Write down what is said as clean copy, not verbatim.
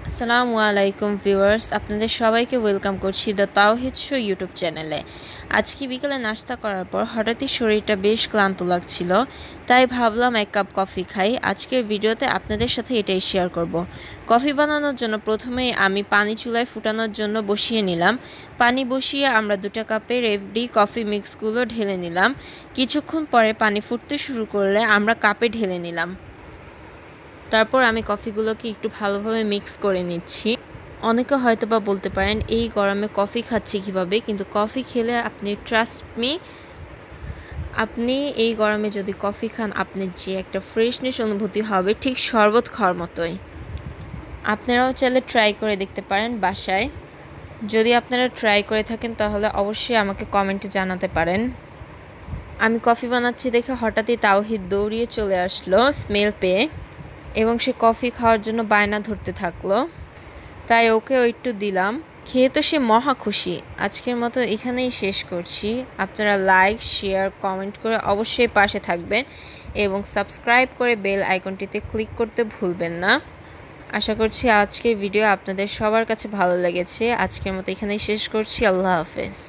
আসসালামু আলাইকুম ভিউয়ার্স, আপনাদের সবাইকে ওয়েলকাম করছি দ্য তাওহিদ শো ইউটিউব চ্যানেলে। আজকে বিকেলে নাস্তা করার পর হঠাৎই শরীরটা বেশ ক্লান্ত লাগছিল, তাই ভাবলাম এক কাপ কফি খাই। আজকের ভিডিওতে আপনাদের সাথে এটাই শেয়ার করব। কফি বানানোর জন্য প্রথমেই আমি পানি চুলায় ফুটানোর জন্য বসিয়ে নিলাম। পানি বসিয়ে আমরা 2 কাপের এফডি কফি মিক্সগুলো ঢেলে নিলাম। কিছুক্ষণ পরে পানি ফুটতে শুরু করলে আমরা কাপে ঢেলে নিলাম। তারপর আমি কফিগুলোকে একটু ভালোভাবে মিক্স করে নিচ্ছি। অনেকে হয়তো বা বলতে পারেন এই গরমে কফি খাচ্ছি কীভাবে, কিন্তু কফি খেলে আপনি ট্রাস্ট মি, আপনি এই গরমে যদি কফি খান আপনি যে একটা ফ্রেশনেস অনুভূতি হবে ঠিক শরবত খাওয়ার মতোই। আপনারাও চাইলে ট্রাই করে দেখতে পারেন বাসায়। যদি আপনারা ট্রাই করে থাকেন তাহলে অবশ্যই আমাকে কমেন্টে জানাতে পারেন। আমি কফি বানাচ্ছি দেখে হঠাৎই তাওহিদ দৌড়িয়ে চলে আসলো স্মেল পেয়ে, এবং সে কফি খাওয়ার জন্য বায়না ধরতে থাকলো। তাই ওকেও একটু দিলাম, খেয়ে তো সে মহা খুশি। আজকের মতো এখানেই শেষ করছি। আপনারা লাইক, শেয়ার, কমেন্ট করে অবশ্যই পাশে থাকবেন এবং সাবস্ক্রাইব করে বেল আইকনটিতে ক্লিক করতে ভুলবেন না। আশা করছি আজকের ভিডিও আপনাদের সবার কাছে ভালো লেগেছে। আজকের মতো এখানেই শেষ করছি। আল্লাহ হাফেজ।